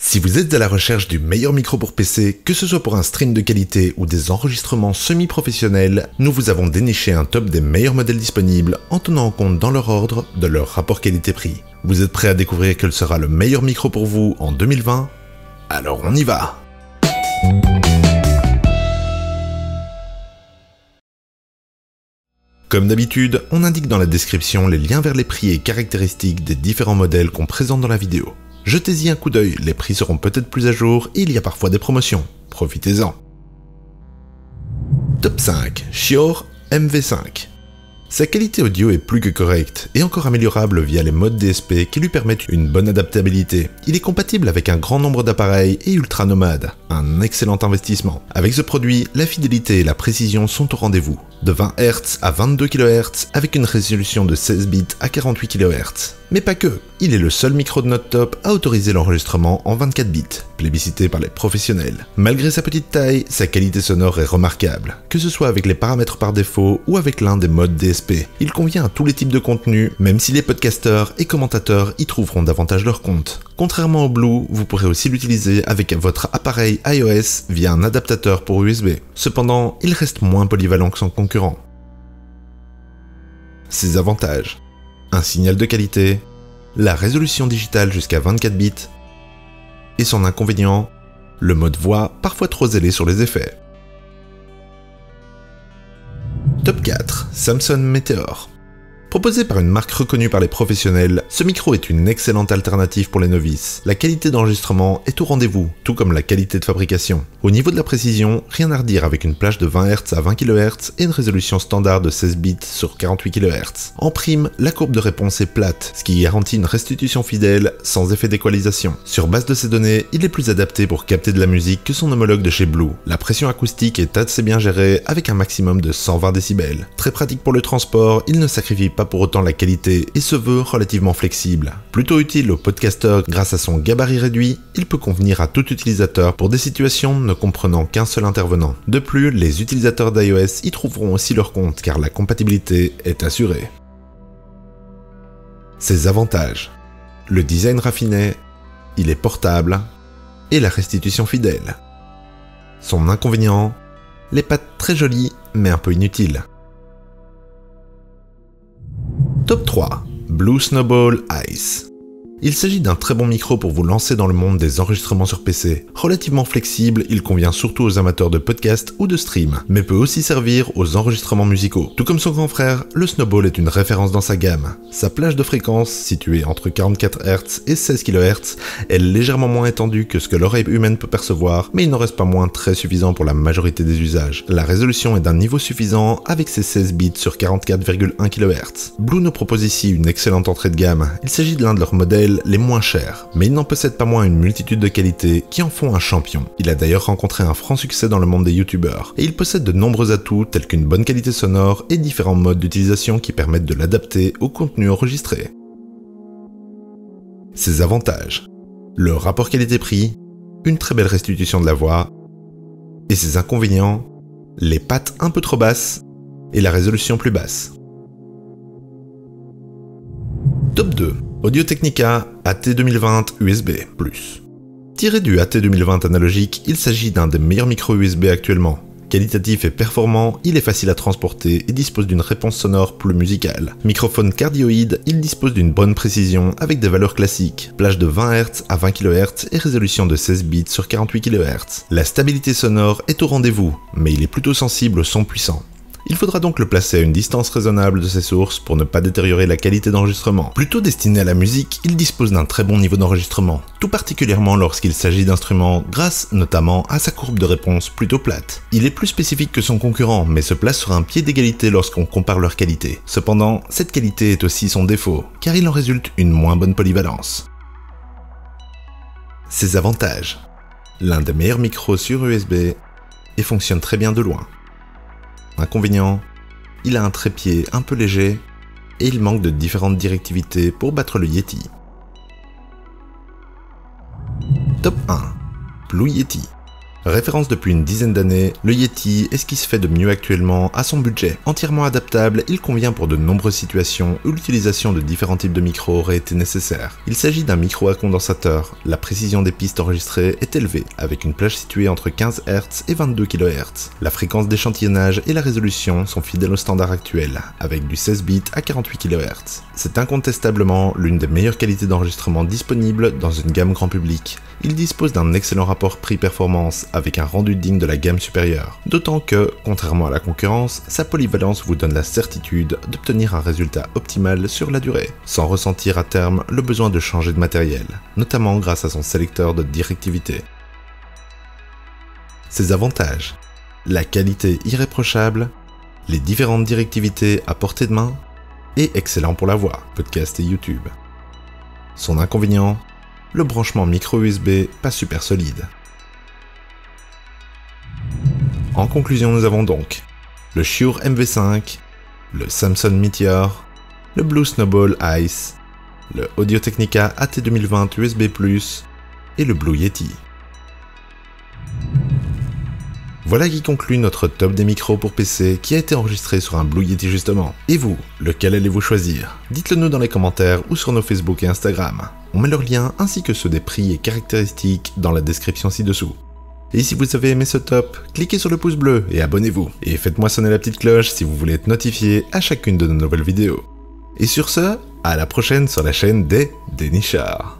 Si vous êtes à la recherche du meilleur micro pour PC, que ce soit pour un stream de qualité ou des enregistrements semi-professionnels, nous vous avons déniché un top des meilleurs modèles disponibles en tenant en compte dans leur ordre de leur rapport qualité-prix. Vous êtes prêts à découvrir quel sera le meilleur micro pour vous en 2020 ? Alors on y va ! Comme d'habitude, on indique dans la description les liens vers les prix et caractéristiques des différents modèles qu'on présente dans la vidéo. Jetez-y un coup d'œil, les prix seront peut-être plus à jour et il y a parfois des promotions. Profitez-en. Top 5. Shure MV5. Sa qualité audio est plus que correcte et encore améliorable via les modes DSP qui lui permettent une bonne adaptabilité. Il est compatible avec un grand nombre d'appareils et ultra nomade. Un excellent investissement. Avec ce produit, la fidélité et la précision sont au rendez-vous. De 20 Hz à 22 kHz avec une résolution de 16 bits à 48 kHz. Mais pas que, il est le seul micro de notre top à autoriser l'enregistrement en 24 bits, plébiscité par les professionnels. Malgré sa petite taille, sa qualité sonore est remarquable, que ce soit avec les paramètres par défaut ou avec l'un des modes DSP. Il convient à tous les types de contenus, même si les podcasteurs et commentateurs y trouveront davantage leur compte. Contrairement au Blue, vous pourrez aussi l'utiliser avec votre appareil iOS via un adaptateur pour USB. Cependant, il reste moins polyvalent que son concurrent. Ses avantages: un signal de qualité, la résolution digitale jusqu'à 24 bits, et son inconvénient, le mode voix parfois trop zélé sur les effets. Top 4. Samson Meteor. Proposé par une marque reconnue par les professionnels, ce micro est une excellente alternative pour les novices. La qualité d'enregistrement est au rendez-vous, tout comme la qualité de fabrication. Au niveau de la précision, rien à redire avec une plage de 20 Hz à 20 kHz et une résolution standard de 16 bits sur 48 kHz. En prime, la courbe de réponse est plate, ce qui garantit une restitution fidèle sans effet d'équalisation. Sur base de ces données, il est plus adapté pour capter de la musique que son homologue de chez Blue. La pression acoustique est assez bien gérée avec un maximum de 120 décibels. Très pratique pour le transport, il ne sacrifie pas pour autant la qualité et se veut relativement flexible. Plutôt utile aux podcasteurs grâce à son gabarit réduit, il peut convenir à tout utilisateur pour des situations ne comprenant qu'un seul intervenant. De plus, les utilisateurs d'iOS y trouveront aussi leur compte car la compatibilité est assurée. Ses avantages: le design raffiné, il est portable et la restitution fidèle. Son inconvénient: les pattes très jolies mais un peu inutiles. Top 3. Blue Snowball Ice. Il s'agit d'un très bon micro pour vous lancer dans le monde des enregistrements sur PC. Relativement flexible, il convient surtout aux amateurs de podcast ou de stream, mais peut aussi servir aux enregistrements musicaux. Tout comme son grand frère, le Snowball est une référence dans sa gamme. Sa plage de fréquence, située entre 44 Hz et 16 kHz, est légèrement moins étendue que ce que l'oreille humaine peut percevoir, mais il n'en reste pas moins très suffisant pour la majorité des usages. La résolution est d'un niveau suffisant avec ses 16 bits sur 44,1 kHz. Blue nous propose ici une excellente entrée de gamme. Il s'agit de l'un de leurs modèles les moins chers, mais il n'en possède pas moins une multitude de qualités qui en font un champion. Il a d'ailleurs rencontré un franc succès dans le monde des youtubeurs, et il possède de nombreux atouts tels qu'une bonne qualité sonore et différents modes d'utilisation qui permettent de l'adapter au contenu enregistré. Ses avantages: le rapport qualité-prix, une très belle restitution de la voix, et ses inconvénients: les pattes un peu trop basses et la résolution plus basse. Top 2. Audio-Technica AT2020 USB+. Tiré du AT2020 analogique, il s'agit d'un des meilleurs micros USB actuellement. Qualitatif et performant, il est facile à transporter et dispose d'une réponse sonore plus musicale. Microphone cardioïde, il dispose d'une bonne précision avec des valeurs classiques, plage de 20 Hz à 20 kHz et résolution de 16 bits sur 48 kHz. La stabilité sonore est au rendez-vous, mais il est plutôt sensible au son puissant. Il faudra donc le placer à une distance raisonnable de ses sources pour ne pas détériorer la qualité d'enregistrement. Plutôt destiné à la musique, il dispose d'un très bon niveau d'enregistrement, tout particulièrement lorsqu'il s'agit d'instruments grâce notamment à sa courbe de réponse plutôt plate. Il est plus spécifique que son concurrent, mais se place sur un pied d'égalité lorsqu'on compare leur qualité. Cependant, cette qualité est aussi son défaut, car il en résulte une moins bonne polyvalence. Ses avantages: l'un des meilleurs micros sur USB et fonctionne très bien de loin. Inconvénient: il a un trépied un peu léger et il manque de différentes directivités pour battre le Yeti. Top 1. Blue Yeti. Référence depuis une dizaine d'années, le Yeti est ce qui se fait de mieux actuellement à son budget. Entièrement adaptable, il convient pour de nombreuses situations où l'utilisation de différents types de micros aurait été nécessaire. Il s'agit d'un micro à condensateur. La précision des pistes enregistrées est élevée, avec une plage située entre 15 Hz et 22 kHz. La fréquence d'échantillonnage et la résolution sont fidèles au standard actuel, avec du 16 bits à 48 kHz. C'est incontestablement l'une des meilleures qualités d'enregistrement disponibles dans une gamme grand public. Il dispose d'un excellent rapport prix-performance avec un rendu digne de la gamme supérieure. D'autant que, contrairement à la concurrence, sa polyvalence vous donne la certitude d'obtenir un résultat optimal sur la durée, sans ressentir à terme le besoin de changer de matériel, notamment grâce à son sélecteur de directivité. Ses avantages: la qualité irréprochable, les différentes directivités à portée de main, et excellent pour la voix, podcast et YouTube. Son inconvénient: le branchement micro USB pas super solide. En conclusion, nous avons donc le Shure MV5, le Samson Meteor, le Blue Snowball Ice, le Audio-Technica AT2020 USB+, et le Blue Yeti. Voilà qui conclut notre top des micros pour PC qui a été enregistré sur un Blue Yeti justement. Et vous, lequel allez-vous choisir? Dites-le nous dans les commentaires ou sur nos Facebook et Instagram. On met leurs liens ainsi que ceux des prix et caractéristiques dans la description ci-dessous. Et si vous avez aimé ce top, cliquez sur le pouce bleu et abonnez-vous. Et faites-moi sonner la petite cloche si vous voulez être notifié à chacune de nos nouvelles vidéos. Et sur ce, à la prochaine sur la chaîne des Dénichards.